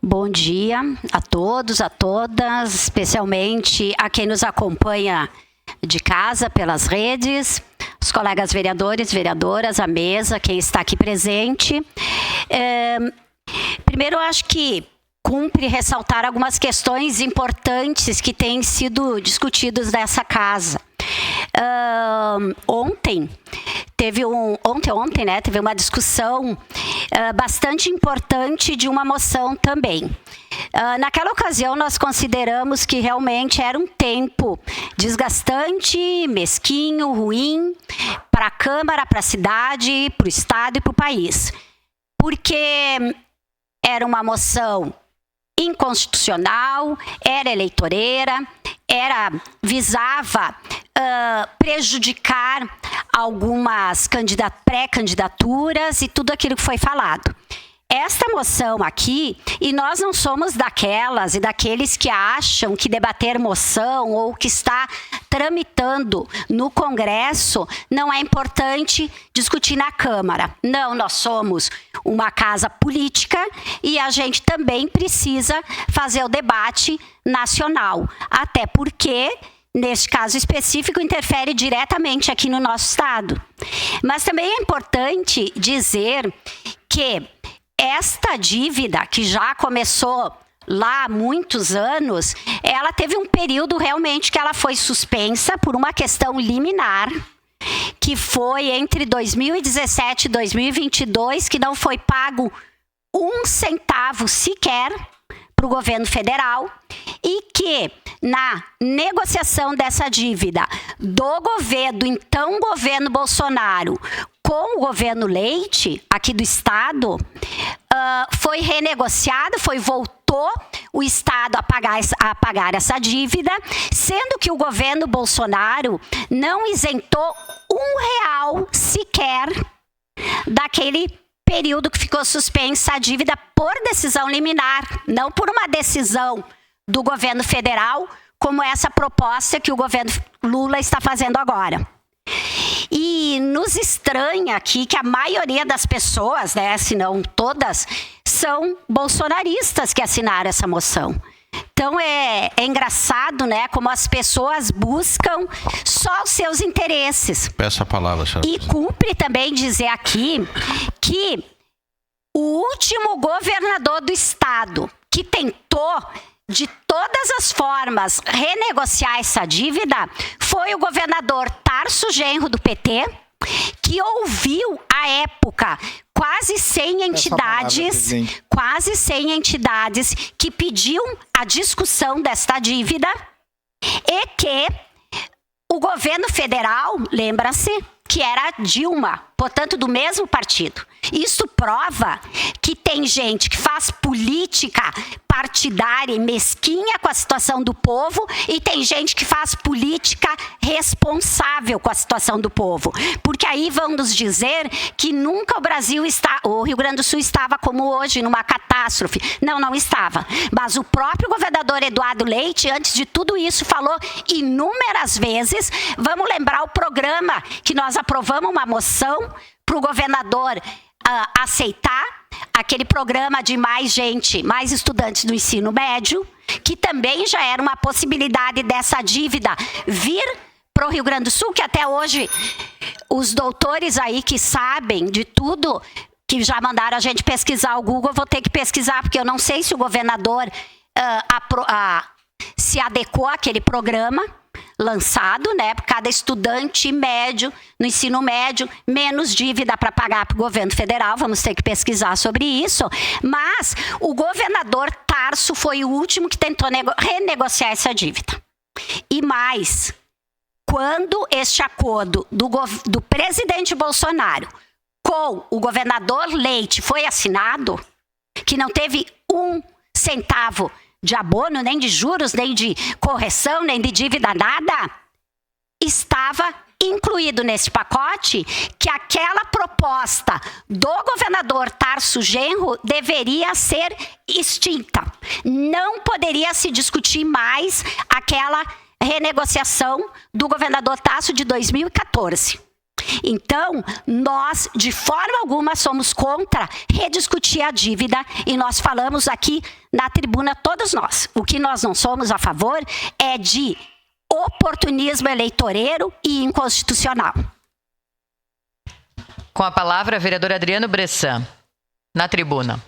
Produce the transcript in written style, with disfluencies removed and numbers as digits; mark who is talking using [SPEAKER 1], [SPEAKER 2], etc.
[SPEAKER 1] Bom dia a todos, a todas, especialmente a quem nos acompanha de casa pelas redes, os colegas vereadores, vereadoras, a mesa, quem está aqui presente. Primeiro, eu acho que cumpre ressaltar algumas questões importantes que têm sido discutidas nessa casa. Ontem teve uma discussão bastante importante de uma moção também. Naquela ocasião, nós consideramos que realmente era um tempo desgastante, mesquinho, ruim para a Câmara, para a cidade, para o Estado e para o país. Porque era uma moção inconstitucional, era eleitoreira, visava prejudicar algumas pré-candidaturas e tudo aquilo que foi falado. Esta moção aqui, e nós não somos daquelas e daqueles que acham que debater moção ou que está tramitando no Congresso não é importante discutir na Câmara. Não, nós somos uma casa política e a gente também precisa fazer o debate nacional. Até porque, neste caso específico, interfere diretamente aqui no nosso estado. Mas também é importante dizer que esta dívida, que já começou lá há muitos anos, ela teve um período realmente que ela foi suspensa por uma questão liminar, que foi entre 2017 e 2022, que não foi pago um centavo sequer para o governo federal, e que na negociação dessa dívida do então governo Bolsonaro com o governo Leite, aqui do estado, foi renegociado, voltou o estado a pagar essa dívida, sendo que o governo Bolsonaro não isentou R$1 sequer daquele período que ficou suspensa a dívida por decisão liminar, não por uma decisão do governo federal, como essa proposta que o governo Lula está fazendo agora. E nos estranha aqui que a maioria das pessoas, né, se não todas, são bolsonaristas que assinaram essa moção. Então é engraçado, né, como as pessoas buscam só os seus interesses.
[SPEAKER 2] Peço a palavra, senhora.
[SPEAKER 1] E cumpre também dizer aqui que o último governador do estado que tentou de todas as formas renegociar essa dívida foi o governador Tarso Genro, do PT, que ouviu, à época, quase 100 entidades que pediam a discussão desta dívida, e que o governo federal, lembra-se, que era a Dilma, portanto, do mesmo partido. Isso prova que tem gente que faz política partidária e mesquinha com a situação do povo, e tem gente que faz política responsável com a situação do povo. Porque aí vão nos dizer que nunca o Rio Grande do Sul estava como hoje, numa catástrofe. Não, não estava. Mas o próprio governador Eduardo Leite, antes de tudo isso, falou inúmeras vezes. Vamos lembrar o programa que nós aprovamos uma moção para o governador aceitar, aquele programa de mais gente, mais estudantes do ensino médio, que também já era uma possibilidade dessa dívida vir para o Rio Grande do Sul, que até hoje os doutores aí que sabem de tudo, que já mandaram a gente pesquisar o Google, eu vou ter que pesquisar, porque eu não sei se o governador se adequou àquele programa lançado, né, por cada estudante médio, no ensino médio, menos dívida para pagar para o governo federal, vamos ter que pesquisar sobre isso, mas o governador Tarso foi o último que tentou renegociar essa dívida. E mais, quando este acordo do presidente Bolsonaro com o governador Leite foi assinado, que não teve um centavo de abono, nem de juros, nem de correção, nem de dívida, nada, estava incluído nesse pacote que aquela proposta do governador Tarso Genro deveria ser extinta. Não poderia se discutir mais aquela renegociação do governador Tarso de 2014. Então, nós, de forma alguma, somos contra rediscutir a dívida e nós falamos aqui na tribuna, todos nós. O que nós não somos a favor é de oportunismo eleitoreiro e inconstitucional.
[SPEAKER 2] Com a palavra, vereador Adriano Bressan, na tribuna.